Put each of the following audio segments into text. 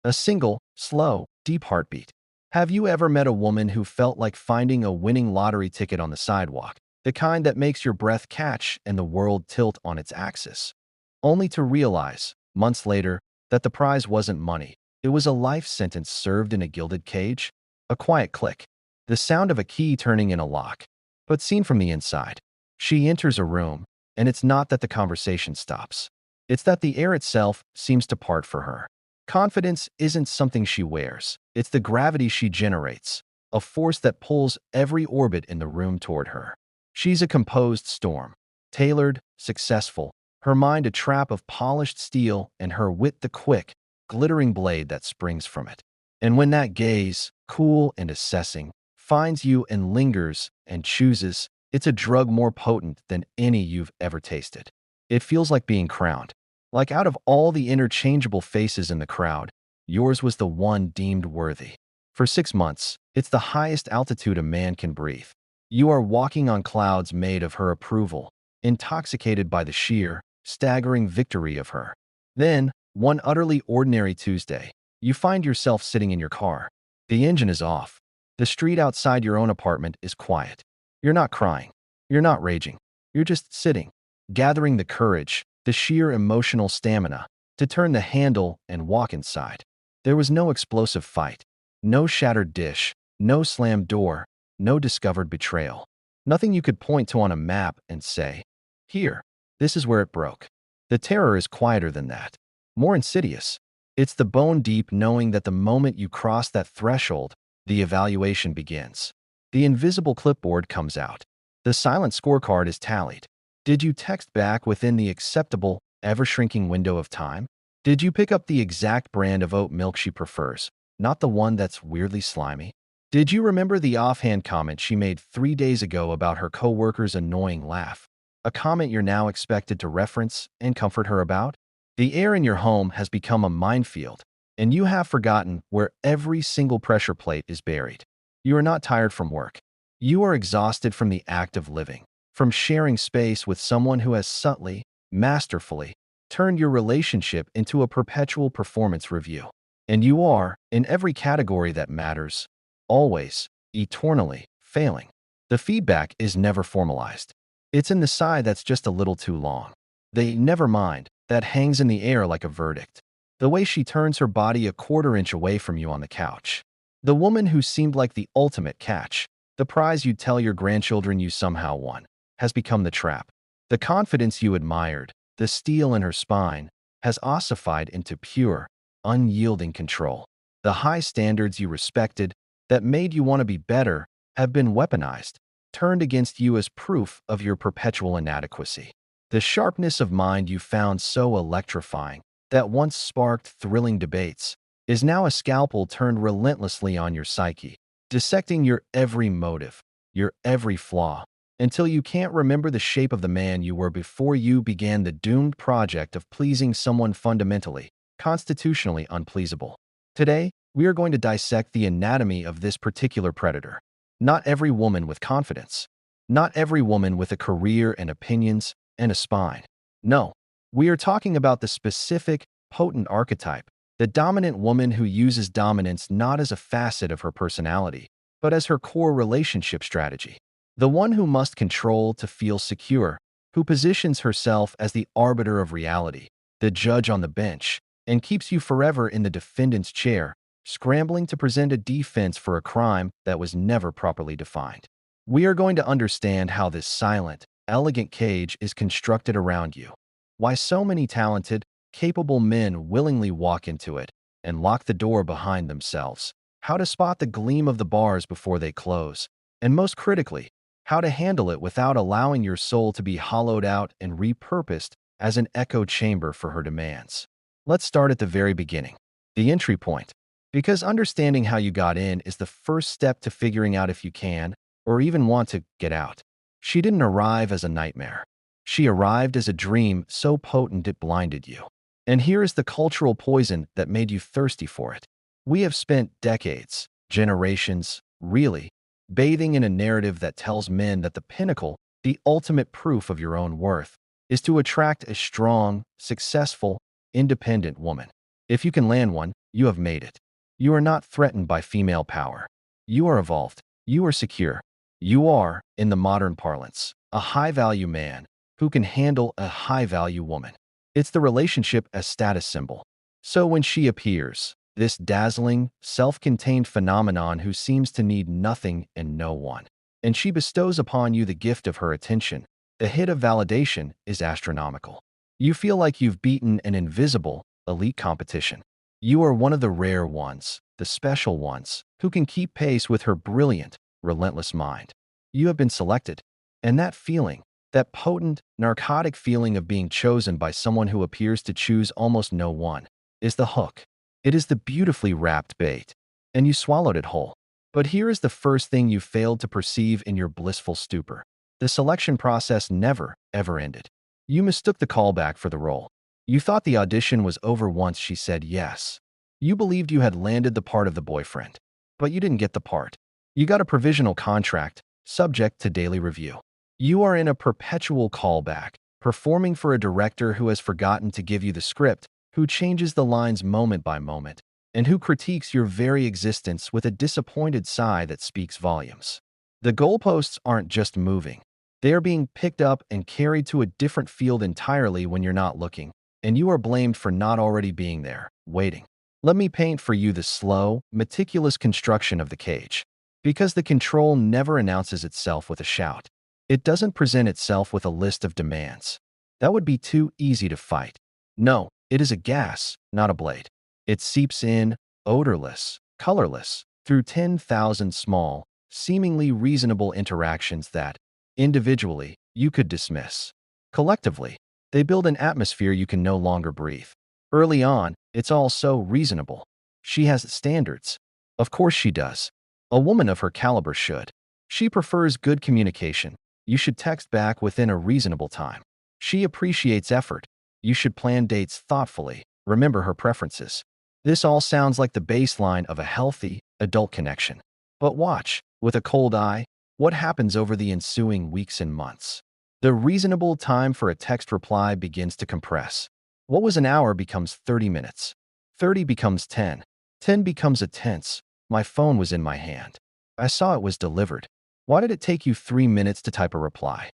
A single, slow, deep heartbeat. Have you ever met a woman who felt like finding a winning lottery ticket on the sidewalk? The kind that makes your breath catch and the world tilt on its axis. Only to realize, months later, that the prize wasn't money. It was a life sentence served in a gilded cage. A quiet click. The sound of a key turning in a lock. But seen from the inside. She enters a room, and it's not that the conversation stops. It's that the air itself seems to part for her. Confidence isn't something she wears. It's the gravity she generates, a force that pulls every orbit in the room toward her. She's a composed storm, tailored, successful, her mind a trap of polished steel and her wit the quick, glittering blade that springs from it. And when that gaze, cool and assessing, finds you and lingers and chooses, it's a drug more potent than any you've ever tasted. It feels like being crowned. Like out of all the interchangeable faces in the crowd, yours was the one deemed worthy. For 6 months, it's the highest altitude a man can breathe. You are walking on clouds made of her approval, intoxicated by the sheer, staggering victory of her. Then, one utterly ordinary Tuesday, you find yourself sitting in your car. The engine is off. The street outside your own apartment is quiet. You're not crying. You're not raging. You're just sitting, gathering the courage, the sheer emotional stamina, to turn the handle and walk inside. There was no explosive fight, no shattered dish, no slammed door, no discovered betrayal. Nothing you could point to on a map and say, "Here, this is where it broke." The terror is quieter than that, more insidious. It's the bone-deep knowing that the moment you cross that threshold, the evaluation begins. The invisible clipboard comes out. The silent scorecard is tallied. Did you text back within the acceptable, ever-shrinking window of time? Did you pick up the exact brand of oat milk she prefers, not the one that's weirdly slimy? Did you remember the offhand comment she made 3 days ago about her coworker's annoying laugh? A comment you're now expected to reference and comfort her about? The air in your home has become a minefield, and you have forgotten where every single pressure plate is buried. You are not tired from work. You are exhausted from the act of living, from sharing space with someone who has subtly, masterfully, turned your relationship into a perpetual performance review. And you are, in every category that matters, always, eternally, failing. The feedback is never formalized. It's in the sigh that's just a little too long. The "never mind" that hangs in the air like a verdict. The way she turns her body a quarter inch away from you on the couch. The woman who seemed like the ultimate catch, the prize you'd tell your grandchildren you somehow won, has become the trap. The confidence you admired, the steel in her spine, has ossified into pure, unyielding control. The high standards you respected, that made you want to be better, have been weaponized, turned against you as proof of your perpetual inadequacy. The sharpness of mind you found so electrifying, that once sparked thrilling debates, is now a scalpel turned relentlessly on your psyche, dissecting your every motive, your every flaw, until you can't remember the shape of the man you were before you began the doomed project of pleasing someone fundamentally, constitutionally unpleasable. Today, we are going to dissect the anatomy of this particular predator. Not every woman with confidence. Not every woman with a career and opinions and a spine. No, we are talking about the specific, potent archetype, the dominant woman who uses dominance not as a facet of her personality, but as her core relationship strategy. The one who must control to feel secure, who positions herself as the arbiter of reality, the judge on the bench, and keeps you forever in the defendant's chair, scrambling to present a defense for a crime that was never properly defined. We are going to understand how this silent, elegant cage is constructed around you, why so many talented, capable men willingly walk into it and lock the door behind themselves, how to spot the gleam of the bars before they close, and most critically, how to handle it without allowing your soul to be hollowed out and repurposed as an echo chamber for her demands. Let's start at the very beginning, the entry point, because understanding how you got in is the first step to figuring out if you can, or even want to, get out. She didn't arrive as a nightmare. She arrived as a dream so potent it blinded you. And here is the cultural poison that made you thirsty for it. We have spent decades, generations, really, bathing in a narrative that tells men that the pinnacle, the ultimate proof of your own worth, is to attract a strong, successful, independent woman. If you can land one, You have made it. You are not threatened by female power. You are evolved. You are secure. You are, in the modern parlance, a high-value man who can handle a high-value woman. It's the relationship as status symbol. So when she appears, this dazzling, self-contained phenomenon who seems to need nothing and no one, and she bestows upon you the gift of her attention, the hit of validation is astronomical. You feel like you've beaten an invisible, elite competition. You are one of the rare ones, the special ones, who can keep pace with her brilliant, relentless mind. You have been selected, and that feeling, that potent, narcotic feeling of being chosen by someone who appears to choose almost no one, is the hook. It is the beautifully wrapped bait, and you swallowed it whole. But here is the first thing you failed to perceive in your blissful stupor. The selection process never, ever ended. You mistook the callback for the role. You thought the audition was over once she said yes. You believed you had landed the part of the boyfriend, but you didn't get the part. You got a provisional contract, subject to daily review. You are in a perpetual callback, performing for a director who has forgotten to give you the script, who changes the lines moment by moment, and who critiques your very existence with a disappointed sigh that speaks volumes. The goalposts aren't just moving. They are being picked up and carried to a different field entirely when you're not looking, and you are blamed for not already being there, waiting. Let me paint for you the slow, meticulous construction of the cage. Because the control never announces itself with a shout. It doesn't present itself with a list of demands. That would be too easy to fight. No, it is a gas, not a blade. It seeps in, odorless, colorless, through 10,000 small, seemingly reasonable interactions that, individually, you could dismiss. Collectively, they build an atmosphere you can no longer breathe. Early on, it's all so reasonable. She has standards. Of course she does. A woman of her caliber should. She prefers good communication. You should text back within a reasonable time. She appreciates effort. You should plan dates thoughtfully. Remember her preferences. This all sounds like the baseline of a healthy, adult connection. But watch, with a cold eye, what happens over the ensuing weeks and months. The reasonable time for a text reply begins to compress. What was an hour becomes 30 minutes. 30 becomes 10. 10 becomes a tense. My phone was in my hand. I saw it was delivered. Why did it take you 3 minutes to type a reply?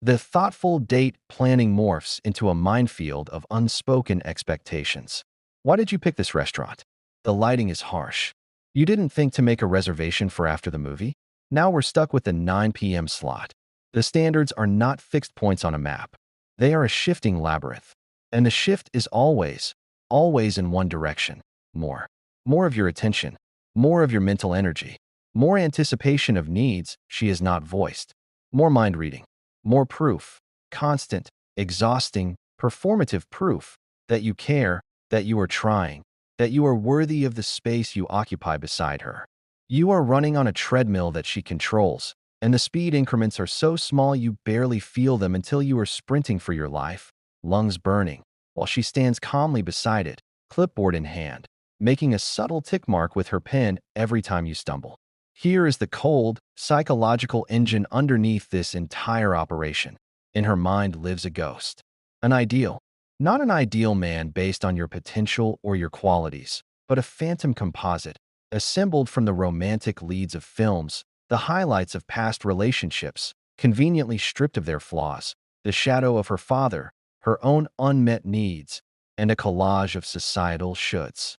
The thoughtful date planning morphs into a minefield of unspoken expectations. Why did you pick this restaurant? The lighting is harsh. You didn't think to make a reservation for after the movie? Now we're stuck with the 9 p.m. slot. The standards are not fixed points on a map. They are a shifting labyrinth. And the shift is always, always in one direction. More. More of your attention. More of your mental energy. More anticipation of needs she has not voiced. More mind reading. More proof. Constant, exhausting, performative proof that you care, that you are trying, that you are worthy of the space you occupy beside her. You are running on a treadmill that she controls, and the speed increments are so small you barely feel them until you are sprinting for your life, lungs burning, while she stands calmly beside it, clipboard in hand, making a subtle tick mark with her pen every time you stumble. Here is the cold, psychological engine underneath this entire operation. In her mind lives a ghost. An ideal. Not an ideal man based on your potential or your qualities, but a phantom composite, assembled from the romantic leads of films, the highlights of past relationships, conveniently stripped of their flaws, the shadow of her father, her own unmet needs, and a collage of societal shoulds.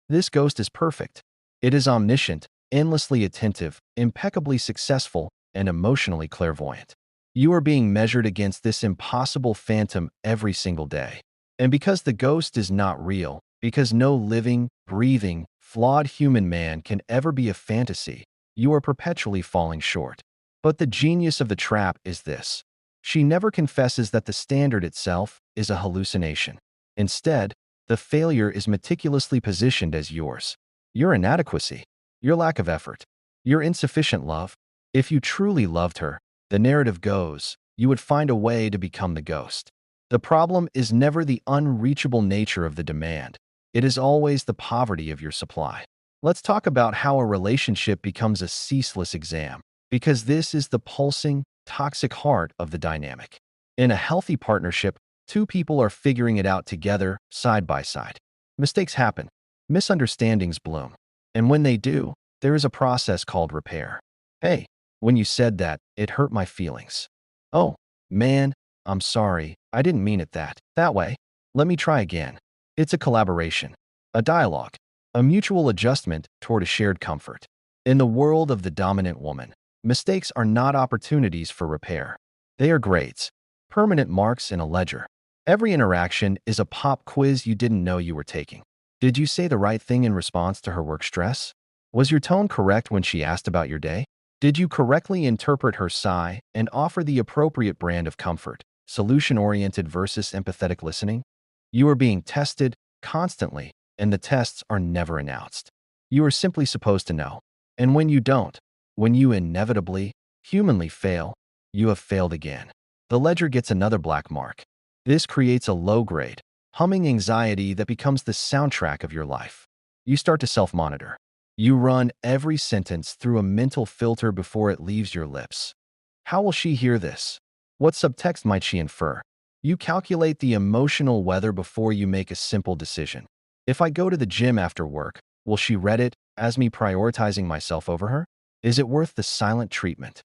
This ghost is perfect. It is omniscient, endlessly attentive, impeccably successful, and emotionally clairvoyant. You are being measured against this impossible phantom every single day. And because the ghost is not real, because no living, breathing, flawed human man can ever be a fantasy, you are perpetually falling short. But the genius of the trap is this. She never confesses that the standard itself is a hallucination. Instead, the failure is meticulously positioned as yours. Your inadequacy, your lack of effort, your insufficient love. If you truly loved her, the narrative goes, you would find a way to become the ghost. The problem is never the unreachable nature of the demand. It is always the poverty of your supply. Let's talk about how a relationship becomes a ceaseless exam, because this is the pulsing, toxic heart of the dynamic. In a healthy partnership, two people are figuring it out together, side by side. Mistakes happen. Misunderstandings bloom. And when they do, there is a process called repair. Hey, when you said that, it hurt my feelings. Oh, man, I'm sorry. I didn't mean it that way. Let me try again. It's a collaboration, a dialogue, a mutual adjustment toward a shared comfort. In the world of the dominant woman, mistakes are not opportunities for repair. They are grades, permanent marks in a ledger. Every interaction is a pop quiz you didn't know you were taking. Did you say the right thing in response to her work stress? Was your tone correct when she asked about your day? Did you correctly interpret her sigh and offer the appropriate brand of comfort, solution-oriented versus empathetic listening? You are being tested constantly, and the tests are never announced. You are simply supposed to know. And when you don't, when you inevitably, humanly fail, you have failed again. The ledger gets another black mark. This creates a low-grade, humming anxiety that becomes the soundtrack of your life. You start to self-monitor. You run every sentence through a mental filter before it leaves your lips. How will she hear this? What subtext might she infer? You calculate the emotional weather before you make a simple decision. If I go to the gym after work, will she read it as me prioritizing myself over her? Is it worth the silent treatment?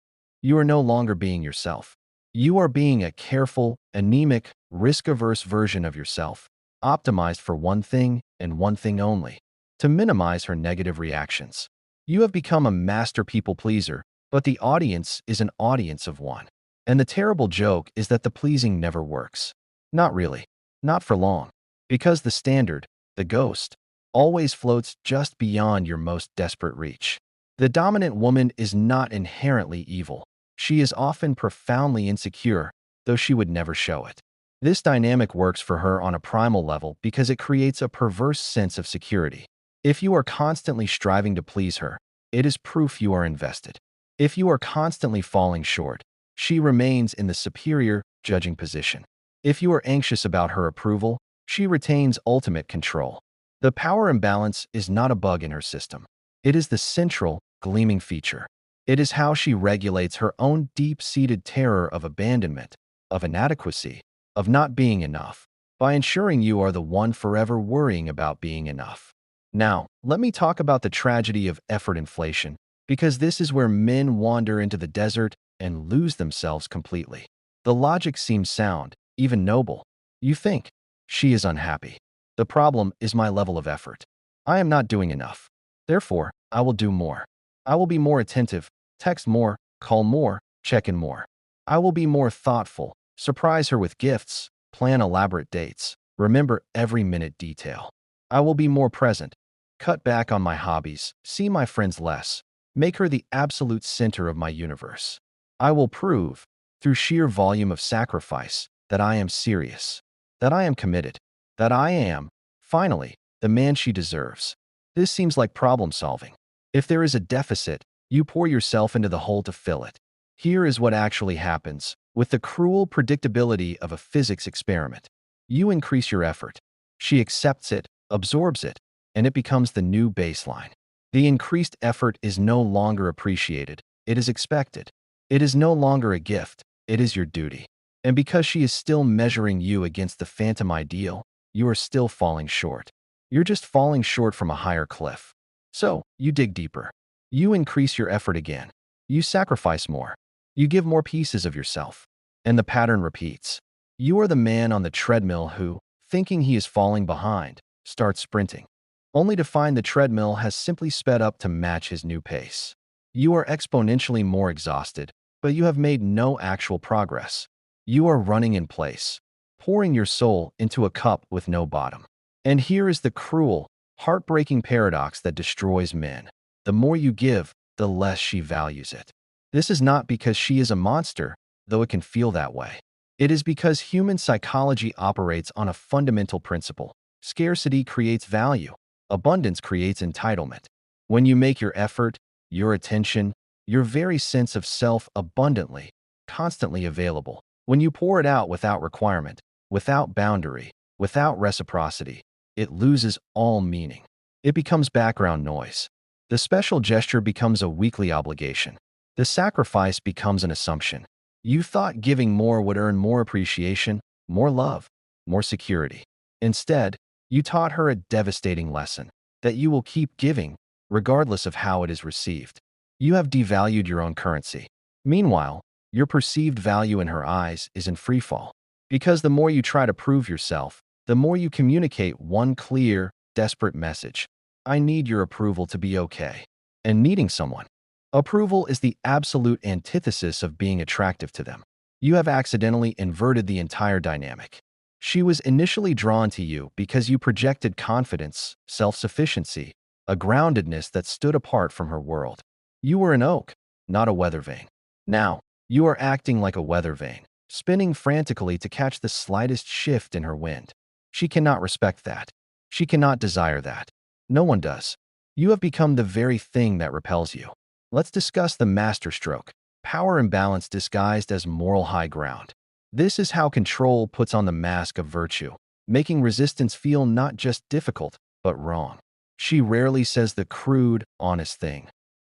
You are no longer being yourself. You are being a careful, anemic, risk-averse version of yourself, optimized for one thing and one thing only: to minimize her negative reactions. You have become a master people pleaser, but the audience is an audience of one. And the terrible joke is that the pleasing never works. Not really. Not for long. Because the standard, the ghost, always floats just beyond your most desperate reach. The dominant woman is not inherently evil. She is often profoundly insecure, though she would never show it. This dynamic works for her on a primal level because it creates a perverse sense of security. If you are constantly striving to please her, it is proof you are invested. If you are constantly falling short, she remains in the superior, judging position. If you are anxious about her approval, she retains ultimate control. The power imbalance is not a bug in her system. It is the central, gleaming feature. It is how she regulates her own deep-seated terror of abandonment, of inadequacy, of not being enough, by ensuring you are the one forever worrying about being enough. Now, let me talk about the tragedy of effort inflation, because this is where men wander into the desert and lose themselves completely. The logic seems sound, even noble. You think, she is unhappy. The problem is my level of effort. I am not doing enough. Therefore, I will do more. I will be more attentive, text more, call more, check in more. I will be more thoughtful, surprise her with gifts, plan elaborate dates, remember every minute detail. I will be more present, cut back on my hobbies, see my friends less, make her the absolute center of my universe. I will prove, through sheer volume of sacrifice, that I am serious, that I am committed, that I am, finally, the man she deserves. This seems like problem solving. If there is a deficit, you pour yourself into the hole to fill it. Here is what actually happens, with the cruel predictability of a physics experiment. You increase your effort. She accepts it, absorbs it, and it becomes the new baseline. The increased effort is no longer appreciated, it is expected. It is no longer a gift, it is your duty. And because she is still measuring you against the phantom ideal, you are still falling short. You're just falling short from a higher cliff. So, you dig deeper. You increase your effort again. You sacrifice more. You give more pieces of yourself. And the pattern repeats. You are the man on the treadmill who, thinking he is falling behind, starts sprinting, only to find the treadmill has simply sped up to match his new pace. You are exponentially more exhausted, but you have made no actual progress. You are running in place, pouring your soul into a cup with no bottom. And here is the cruel, heartbreaking paradox that destroys men. The more you give, the less she values it. This is not because she is a monster, though it can feel that way. It is because human psychology operates on a fundamental principle. Scarcity creates value. Abundance creates entitlement. When you make your effort, your attention, your very sense of self abundantly, constantly available, when you pour it out without requirement, without boundary, without reciprocity, it loses all meaning. It becomes background noise. The special gesture becomes a weekly obligation. The sacrifice becomes an assumption. You thought giving more would earn more appreciation, more love, more security. Instead, you taught her a devastating lesson. that you will keep giving, regardless of how it is received. You have devalued your own currency. Meanwhile, your perceived value in her eyes is in freefall. Because the more you try to prove yourself, the more you communicate one clear, desperate message. I need your approval to be okay. And needing someone. Approval is the absolute antithesis of being attractive to them. You have accidentally inverted the entire dynamic. She was initially drawn to you because you projected confidence, self-sufficiency, a groundedness that stood apart from her world. You were an oak, not a weather vane. Now, you are acting like a weather vane, spinning frantically to catch the slightest shift in her wind. She cannot respect that. She cannot desire that. No one does. You have become the very thing that repels you. Let's discuss the masterstroke, power imbalance disguised as moral high ground. This is how control puts on the mask of virtue, making resistance feel not just difficult, but wrong. She rarely says the crude, honest thing.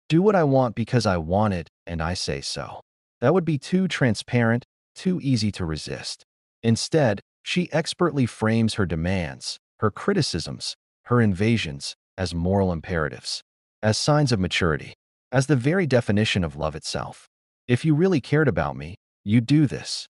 Do what I want because I want it, and I say so. That would be too transparent, too easy to resist. Instead, she expertly frames her demands, her criticisms, her invasions as moral imperatives, as signs of maturity, as the very definition of love itself. If you really cared about me, you'd do this.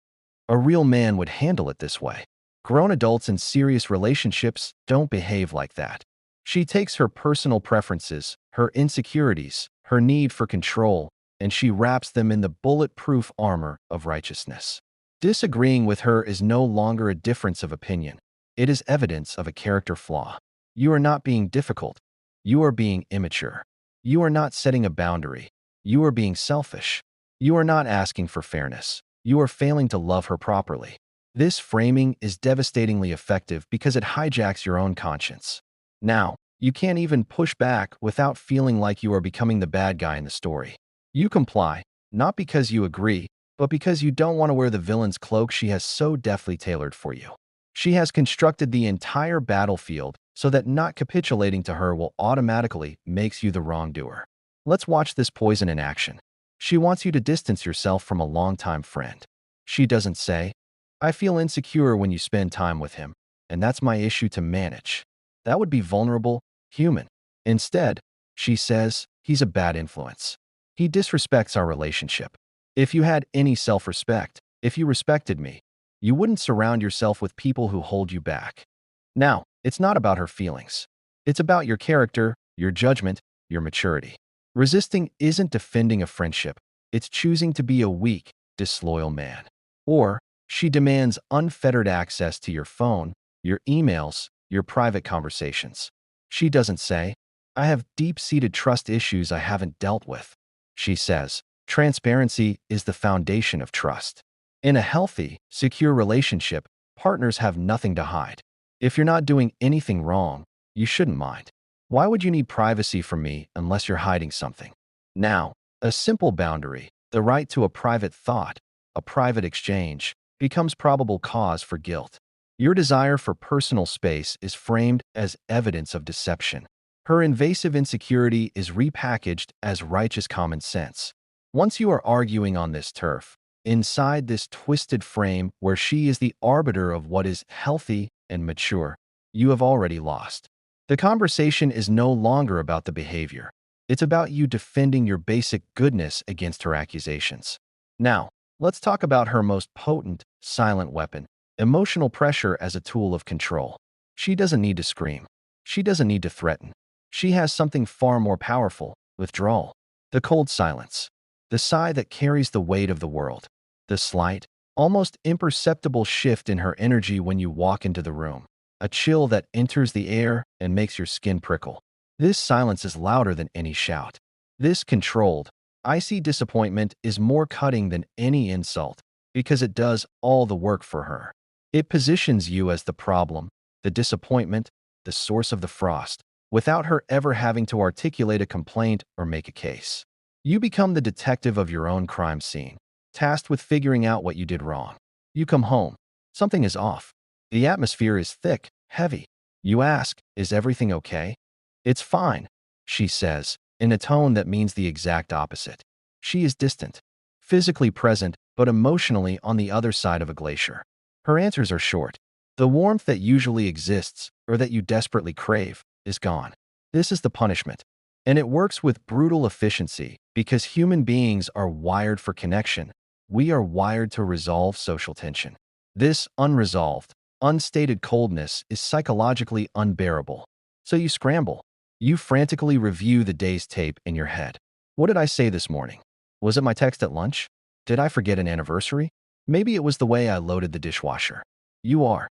A real man would handle it this way. Grown adults in serious relationships don't behave like that. She takes her personal preferences, her insecurities, her need for control, and she wraps them in the bulletproof armor of righteousness. Disagreeing with her is no longer a difference of opinion. It is evidence of a character flaw. You are not being difficult. You are being immature. You are not setting a boundary. You are being selfish. You are not asking for fairness. You are failing to love her properly. This framing is devastatingly effective because it hijacks your own conscience. Now, you can't even push back without feeling like you are becoming the bad guy in the story. You comply, not because you agree, but because you don't want to wear the villain's cloak she has so deftly tailored for you. She has constructed the entire battlefield so that not capitulating to her will automatically makes you the wrongdoer. Let's watch this poison in action. She wants you to distance yourself from a longtime friend. She doesn't say, I feel insecure when you spend time with him, and that's my issue to manage. That would be vulnerable, human. Instead, she says, he's a bad influence. He disrespects our relationship. If you had any self-respect, if you respected me, you wouldn't surround yourself with people who hold you back. Now, it's not about her feelings. It's about your character, your judgment, your maturity. Resisting isn't defending a friendship. It's choosing to be a weak, disloyal man. Or, she demands unfettered access to your phone, your emails, your private conversations. She doesn't say, I have deep-seated trust issues I haven't dealt with. She says, transparency is the foundation of trust. In a healthy, secure relationship, partners have nothing to hide. If you're not doing anything wrong, you shouldn't mind. Why would you need privacy from me unless you're hiding something? Now, a simple boundary, the right to a private thought, a private exchange, becomes probable cause for guilt. Your desire for personal space is framed as evidence of deception. Her invasive insecurity is repackaged as righteous common sense. Once you are arguing on this turf, inside this twisted frame where she is the arbiter of what is healthy and mature, you have already lost. The conversation is no longer about the behavior. It's about you defending your basic goodness against her accusations. Now, let's talk about her most potent, silent weapon, emotional pressure as a tool of control. She doesn't need to scream. She doesn't need to threaten. She has something far more powerful, withdrawal. The cold silence. The sigh that carries the weight of the world. The slight, almost imperceptible shift in her energy when you walk into the room. A chill that enters the air and makes your skin prickle. This silence is louder than any shout. This controlled, icy disappointment is more cutting than any insult because it does all the work for her. It positions you as the problem, the disappointment, the source of the frost, without her ever having to articulate a complaint or make a case. You become the detective of your own crime scene, tasked with figuring out what you did wrong. You come home. Something is off. The atmosphere is thick, heavy. You ask, is everything okay? It's fine, she says, in a tone that means the exact opposite. She is distant, physically present, but emotionally on the other side of a glacier. Her answers are short. The warmth that usually exists, or that you desperately crave, is gone. This is the punishment. And it works with brutal efficiency because human beings are wired for connection. We are wired to resolve social tension. This unresolved, unstated coldness is psychologically unbearable. So you scramble. You frantically review the day's tape in your head. What did I say this morning? Was it my text at lunch? Did I forget an anniversary? Maybe it was the way I loaded the dishwasher. You are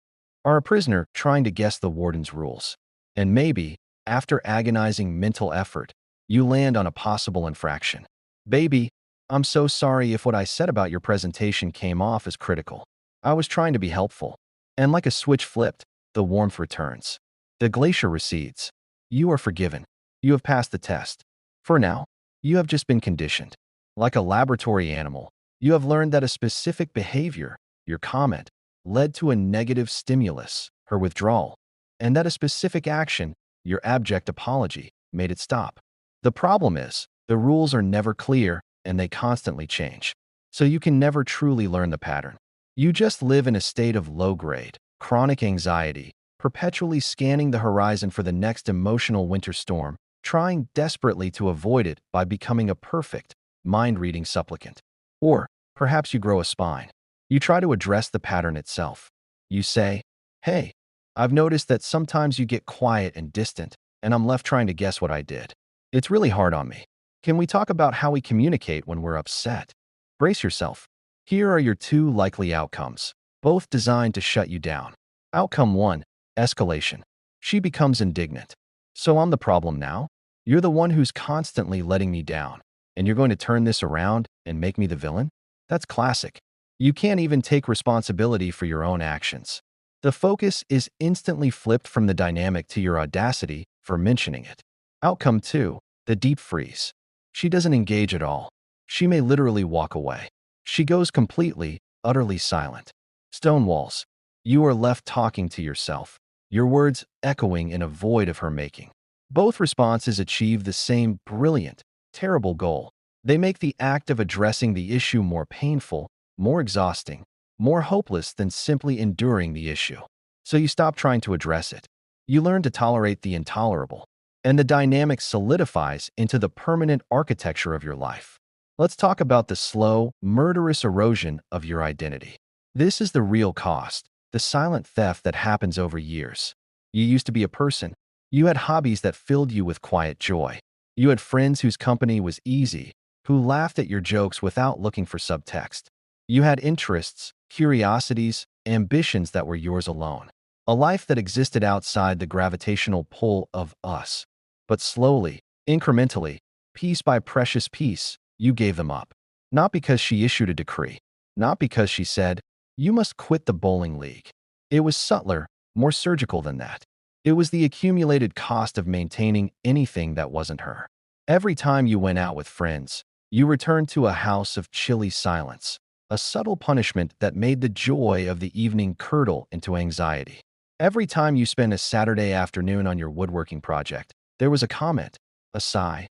a prisoner trying to guess the warden's rules. And maybe, after agonizing mental effort, you land on a possible infraction. Baby, I'm so sorry if what I said about your presentation came off as critical. I was trying to be helpful. And like a switch flipped, the warmth returns. The glacier recedes. You are forgiven. You have passed the test. For now, you have just been conditioned. Like a laboratory animal, you have learned that a specific behavior, your comment, led to a negative stimulus, her withdrawal, and that a specific action, your abject apology, made it stop. The problem is, the rules are never clear and they constantly change. So you can never truly learn the pattern. You just live in a state of low-grade, chronic anxiety, perpetually scanning the horizon for the next emotional winter storm, trying desperately to avoid it by becoming a perfect, mind-reading supplicant. Or perhaps you grow a spine. You try to address the pattern itself. You say, hey, I've noticed that sometimes you get quiet and distant, and I'm left trying to guess what I did. It's really hard on me. Can we talk about how we communicate when we're upset? Brace yourself. Here are your two likely outcomes, both designed to shut you down. Outcome 1, escalation. She becomes indignant. So I'm the problem now? You're the one who's constantly letting me down, and you're going to turn this around and make me the villain? That's classic. You can't even take responsibility for your own actions. The focus is instantly flipped from the dynamic to your audacity for mentioning it. Outcome 2, the deep freeze. She doesn't engage at all. She may literally walk away. She goes completely, utterly silent. Stonewalls. You are left talking to yourself, your words echoing in a void of her making. Both responses achieve the same brilliant, terrible goal. They make the act of addressing the issue more painful, more exhausting, more hopeless than simply enduring the issue. So you stop trying to address it. You learn to tolerate the intolerable, and the dynamic solidifies into the permanent architecture of your life. Let's talk about the slow, murderous erosion of your identity. This is the real cost, the silent theft that happens over years. You used to be a person. You had hobbies that filled you with quiet joy. You had friends whose company was easy, who laughed at your jokes without looking for subtext. You had interests, curiosities, ambitions that were yours alone. A life that existed outside the gravitational pull of us. But slowly, incrementally, piece by precious piece, you gave them up. Not because she issued a decree. Not because she said, you must quit the bowling league. It was subtler, more surgical than that. It was the accumulated cost of maintaining anything that wasn't her. Every time you went out with friends, you returned to a house of chilly silence. A subtle punishment that made the joy of the evening curdle into anxiety. Every time you spent a Saturday afternoon on your woodworking project, there was a comment, a sigh,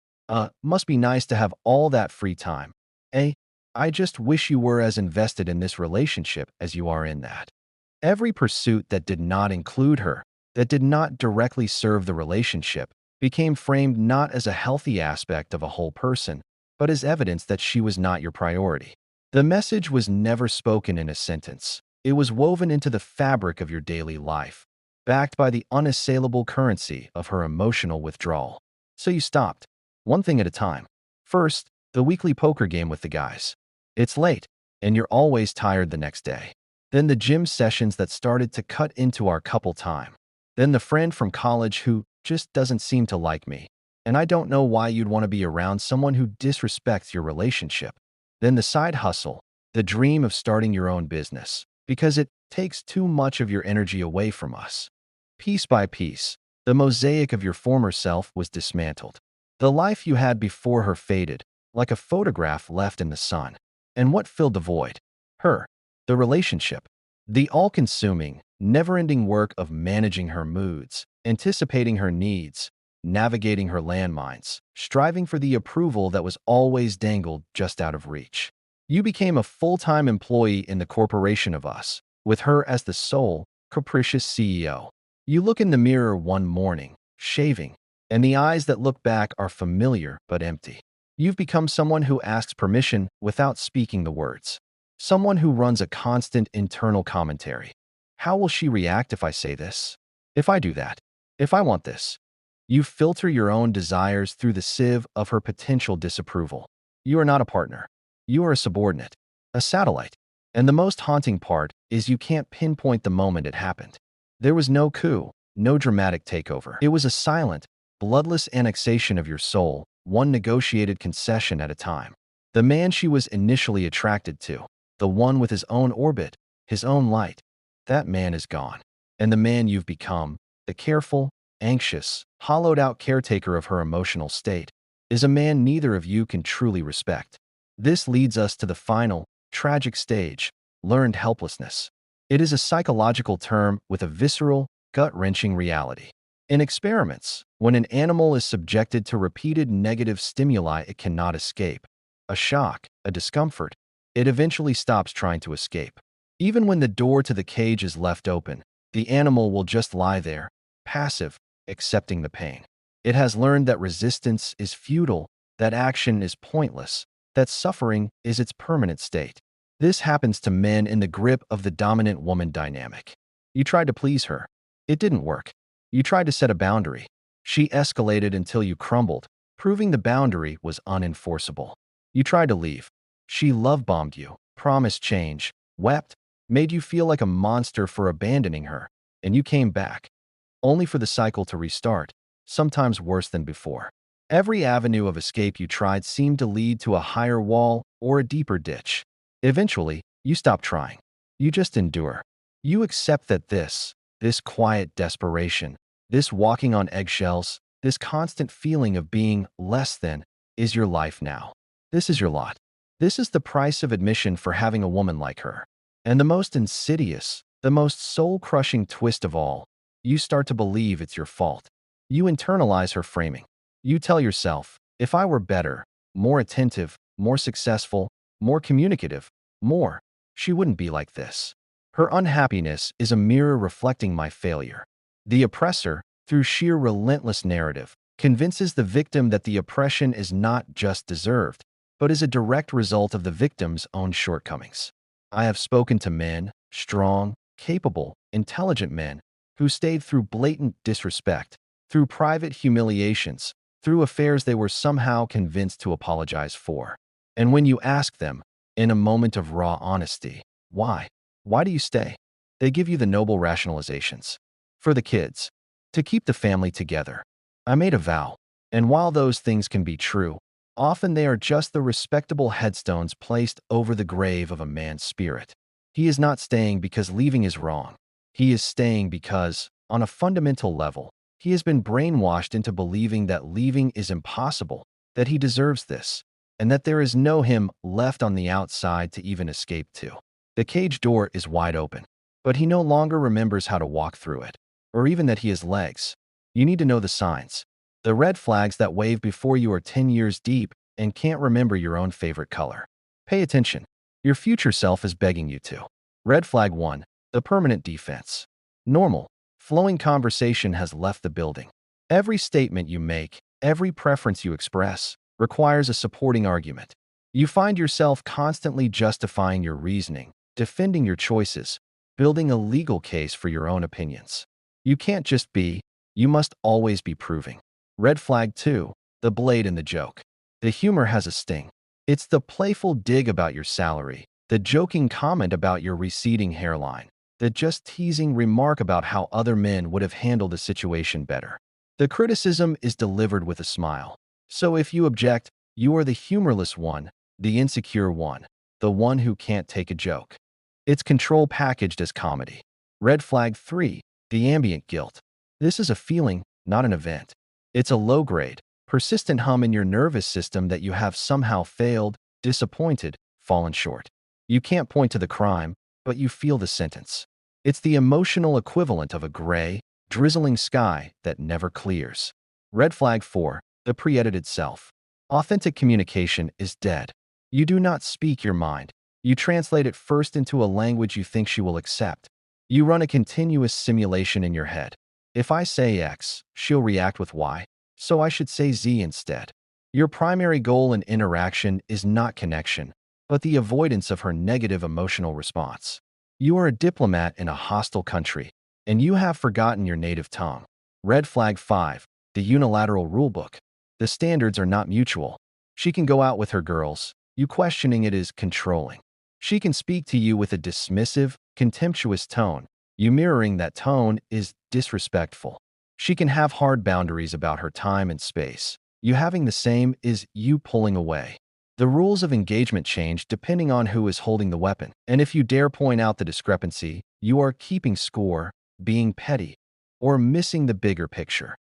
must be nice to have all that free time. I just wish you were as invested in this relationship as you are in that. Every pursuit that did not include her, that did not directly serve the relationship, became framed not as a healthy aspect of a whole person, but as evidence that she was not your priority. The message was never spoken in a sentence. It was woven into the fabric of your daily life, backed by the unassailable currency of her emotional withdrawal. So you stopped, one thing at a time. First, the weekly poker game with the guys. It's late, and you're always tired the next day. Then the gym sessions that started to cut into our couple time. Then the friend from college who just doesn't seem to like me. And I don't know why you'd want to be around someone who disrespects your relationship. Then the side hustle, the dream of starting your own business, because it takes too much of your energy away from us. Piece by piece, the mosaic of your former self was dismantled. The life you had before her faded, like a photograph left in the sun. And what filled the void? Her. The relationship. The all-consuming, never-ending work of managing her moods, anticipating her needs, navigating her landmines, striving for the approval that was always dangled just out of reach. You became a full-time employee in the corporation of us, with her as the sole, capricious CEO. You look in the mirror one morning, shaving, and the eyes that look back are familiar but empty. You've become someone who asks permission without speaking the words. Someone who runs a constant internal commentary. How will she react if I say this? If I do that? If I want this? You filter your own desires through the sieve of her potential disapproval. You are not a partner. You are a subordinate, a satellite. And the most haunting part is you can't pinpoint the moment it happened. There was no coup, no dramatic takeover. It was a silent, bloodless annexation of your soul, one negotiated concession at a time. The man she was initially attracted to, the one with his own orbit, his own light, that man is gone. And the man you've become, the careful, anxious, hollowed-out caretaker of her emotional state, is a man neither of you can truly respect. This leads us to the final, tragic stage, learned helplessness. It is a psychological term with a visceral, gut-wrenching reality. In experiments, when an animal is subjected to repeated negative stimuli it cannot escape, a shock, a discomfort, it eventually stops trying to escape. Even when the door to the cage is left open, the animal will just lie there, passive, accepting the pain. It has learned that resistance is futile, that action is pointless, that suffering is its permanent state. This happens to men in the grip of the dominant woman dynamic. You tried to please her. It didn't work. You tried to set a boundary. She escalated until you crumbled, proving the boundary was unenforceable. You tried to leave. She love-bombed you, promised change, wept, made you feel like a monster for abandoning her, and you came back, only for the cycle to restart, sometimes worse than before. Every avenue of escape you tried seemed to lead to a higher wall or a deeper ditch. Eventually, you stop trying. You just endure. You accept that this quiet desperation, this walking on eggshells, this constant feeling of being less than, is your life now. This is your lot. This is the price of admission for having a woman like her. And the most insidious, the most soul-crushing twist of all, you start to believe it's your fault. You internalize her framing. You tell yourself, if I were better, more attentive, more successful, more communicative, she wouldn't be like this. Her unhappiness is a mirror reflecting my failure. The oppressor, through sheer relentless narrative, convinces the victim that the oppression is not just deserved, but is a direct result of the victim's own shortcomings. I have spoken to men, strong, capable, intelligent men, who stayed through blatant disrespect, through private humiliations, through affairs they were somehow convinced to apologize for. And when you ask them, in a moment of raw honesty, why? Why do you stay? They give you the noble rationalizations. For the kids. To keep the family together. I made a vow. And while those things can be true, often they are just the respectable headstones placed over the grave of a man's spirit. He is not staying because leaving is wrong. He is staying because, on a fundamental level, he has been brainwashed into believing that leaving is impossible, that he deserves this, and that there is no him left on the outside to even escape to. The cage door is wide open, but he no longer remembers how to walk through it, or even that he has legs. You need to know the signs. The red flags that wave before you are 10 years deep and can't remember your own favorite color. Pay attention. Your future self is begging you to. Red flag 1. The permanent defense. Normal, flowing conversation has left the building. Every statement you make, every preference you express, requires a supporting argument. You find yourself constantly justifying your reasoning, defending your choices, building a legal case for your own opinions. You can't just be, you must always be proving. Red flag 2. The blade in the joke. The humor has a sting. It's the playful dig about your salary, the joking comment about your receding hairline, the just teasing remark about how other men would have handled a situation better. The criticism is delivered with a smile. So if you object, you are the humorless one, the insecure one, the one who can't take a joke. It's control packaged as comedy. Red flag 3. The ambient guilt. This is a feeling, not an event. It's a low-grade, persistent hum in your nervous system that you have somehow failed, disappointed, fallen short. You can't point to the crime, but you feel the sentence. It's the emotional equivalent of a gray, drizzling sky that never clears. Red flag 4. The pre-edited self. Authentic communication is dead. You do not speak your mind. You translate it first into a language you think she will accept. You run a continuous simulation in your head. If I say X, she'll react with Y. so I should say Z instead. Your primary goal in interaction is not connection, but the avoidance of her negative emotional response. You are a diplomat in a hostile country, and you have forgotten your native tongue. Red flag 5. The unilateral rulebook. The standards are not mutual. She can go out with her girls. You questioning it is controlling. She can speak to you with a dismissive, contemptuous tone. You mirroring that tone is disrespectful. She can have hard boundaries about her time and space. You having the same is you pulling away. The rules of engagement change depending on who is holding the weapon. And if you dare point out the discrepancy, you are keeping score, being petty, or missing the bigger picture.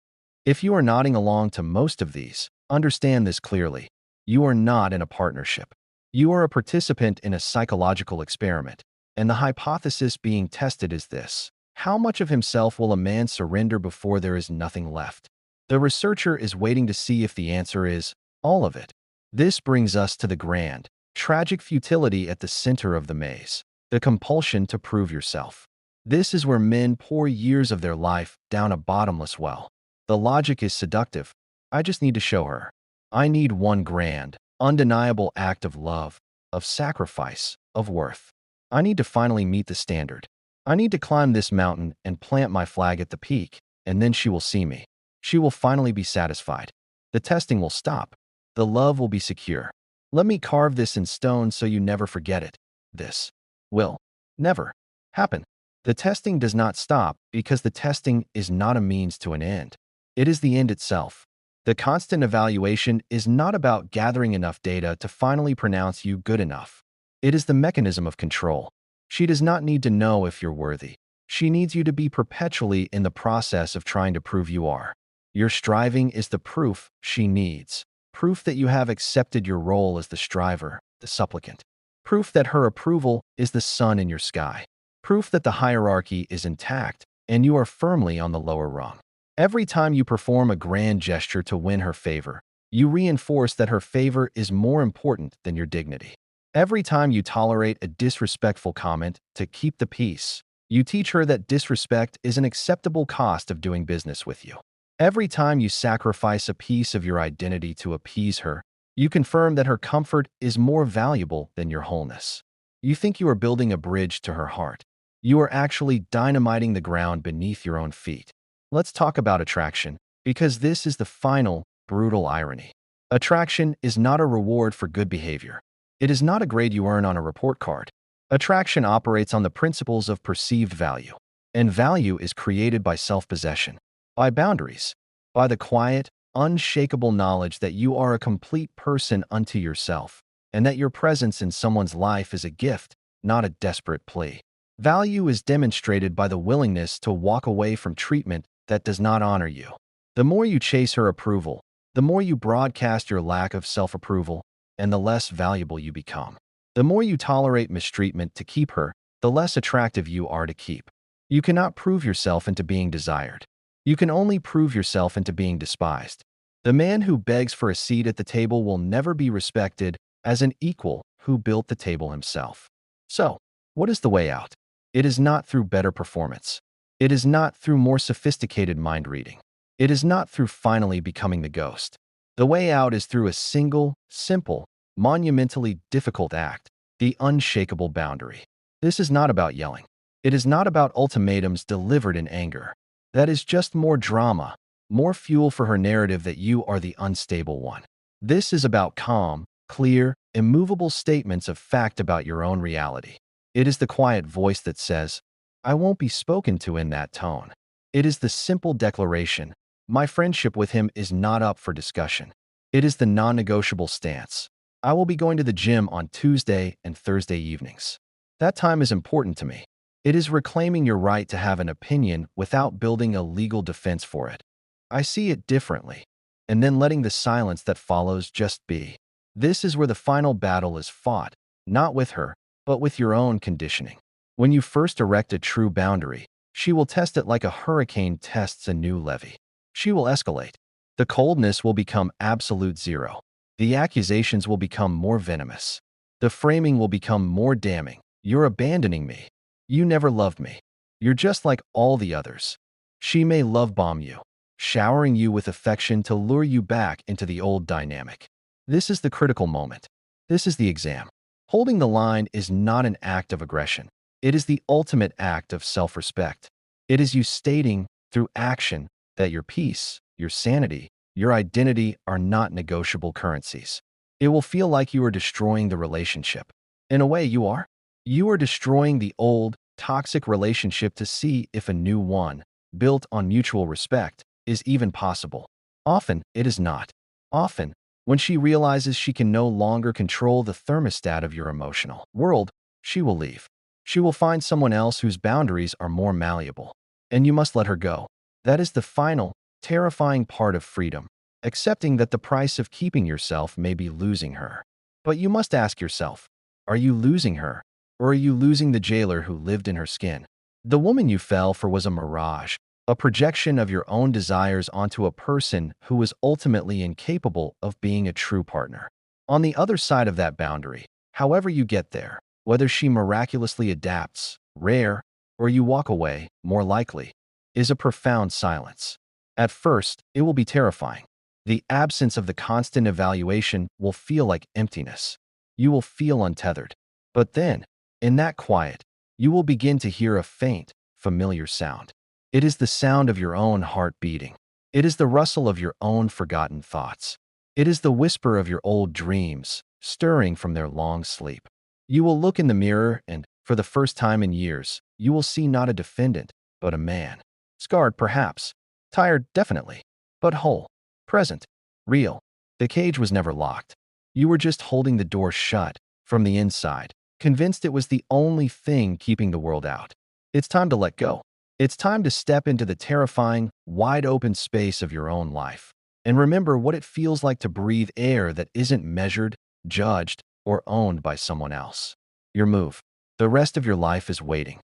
If you are nodding along to most of these, understand this clearly. You are not in a partnership. You are a participant in a psychological experiment. And the hypothesis being tested is this: how much of himself will a man surrender before there is nothing left? The researcher is waiting to see if the answer is all of it. This brings us to the grand, tragic futility at the center of the maze, the compulsion to prove yourself. This is where men pour years of their life down a bottomless well. The logic is seductive. I just need to show her. I need one grand, undeniable act of love, of sacrifice, of worth. I need to finally meet the standard. I need to climb this mountain and plant my flag at the peak, and then she will see me. She will finally be satisfied. The testing will stop. The love will be secure. Let me carve this in stone so you never forget it. This will never happen. The testing does not stop because the testing is not a means to an end. It is the end itself. The constant evaluation is not about gathering enough data to finally pronounce you good enough. It is the mechanism of control. She does not need to know if you're worthy. She needs you to be perpetually in the process of trying to prove you are. Your striving is the proof she needs. Proof that you have accepted your role as the striver, the supplicant. Proof that her approval is the sun in your sky. Proof that the hierarchy is intact and you are firmly on the lower rung. Every time you perform a grand gesture to win her favor, you reinforce that her favor is more important than your dignity. Every time you tolerate a disrespectful comment to keep the peace, you teach her that disrespect is an acceptable cost of doing business with you. Every time you sacrifice a piece of your identity to appease her, you confirm that her comfort is more valuable than your wholeness. You think you are building a bridge to her heart. You are actually dynamiting the ground beneath your own feet. Let's talk about attraction, because this is the final, brutal irony. Attraction is not a reward for good behavior. It is not a grade you earn on a report card. Attraction operates on the principles of perceived value, and value is created by self-possession, by boundaries, by the quiet, unshakable knowledge that you are a complete person unto yourself, and that your presence in someone's life is a gift, not a desperate plea. Value is demonstrated by the willingness to walk away from treatment that does not honor you. The more you chase her approval, the more you broadcast your lack of self-approval, and the less valuable you become. The more you tolerate mistreatment to keep her, the less attractive you are to keep. You cannot prove yourself into being desired. You can only prove yourself into being despised. The man who begs for a seat at the table will never be respected as an equal who built the table himself. So, what is the way out? It is not through better performance. It is not through more sophisticated mind reading. It is not through finally becoming the ghost. The way out is through a single, simple, monumentally difficult act, the unshakable boundary. This is not about yelling. It is not about ultimatums delivered in anger. That is just more drama, more fuel for her narrative that you are the unstable one. This is about calm, clear, immovable statements of fact about your own reality. It is the quiet voice that says, I won't be spoken to in that tone. It is the simple declaration, my friendship with him is not up for discussion. It is the non-negotiable stance. I will be going to the gym on Tuesday and Thursday evenings. That time is important to me. It is reclaiming your right to have an opinion without building a legal defense for it. I see it differently, and then letting the silence that follows just be. This is where the final battle is fought, not with her, but with your own conditioning. When you first erect a true boundary, she will test it like a hurricane tests a new levee. She will escalate. The coldness will become absolute zero. The accusations will become more venomous. The framing will become more damning. You're abandoning me. You never loved me. You're just like all the others. She may love bomb you. showering you with affection to lure you back into the old dynamic. This is the critical moment. This is the exam. Holding the line is not an act of aggression. It is the ultimate act of self-respect. It is you stating through action that your peace, your sanity, your identity are not negotiable currencies. It will feel like you are destroying the relationship. In a way, you are. You are destroying the old, toxic relationship to see if a new one, built on mutual respect, is even possible. Often, it is not. Often, when she realizes she can no longer control the thermostat of your emotional world, she will leave. She will find someone else whose boundaries are more malleable. And you must let her go. That is the final, terrifying part of freedom, accepting that the price of keeping yourself may be losing her. But you must ask yourself, are you losing her, or are you losing the jailer who lived in her skin? The woman you fell for was a mirage, a projection of your own desires onto a person who was ultimately incapable of being a true partner. On the other side of that boundary, however you get there, whether she miraculously adapts, rare, or you walk away, more likely, is a profound silence. At first, it will be terrifying. The absence of the constant evaluation will feel like emptiness. You will feel untethered. But then, in that quiet, you will begin to hear a faint, familiar sound. It is the sound of your own heart beating. It is the rustle of your own forgotten thoughts. It is the whisper of your old dreams, stirring from their long sleep. You will look in the mirror and, for the first time in years, you will see not a defendant, but a man. Scarred, perhaps. Tired, definitely. But whole. Present. Real. The cage was never locked. You were just holding the door shut, from the inside, convinced it was the only thing keeping the world out. It's time to let go. It's time to step into the terrifying, wide-open space of your own life. And remember what it feels like to breathe air that isn't measured, judged, or owned by someone else. Your move. The rest of your life is waiting.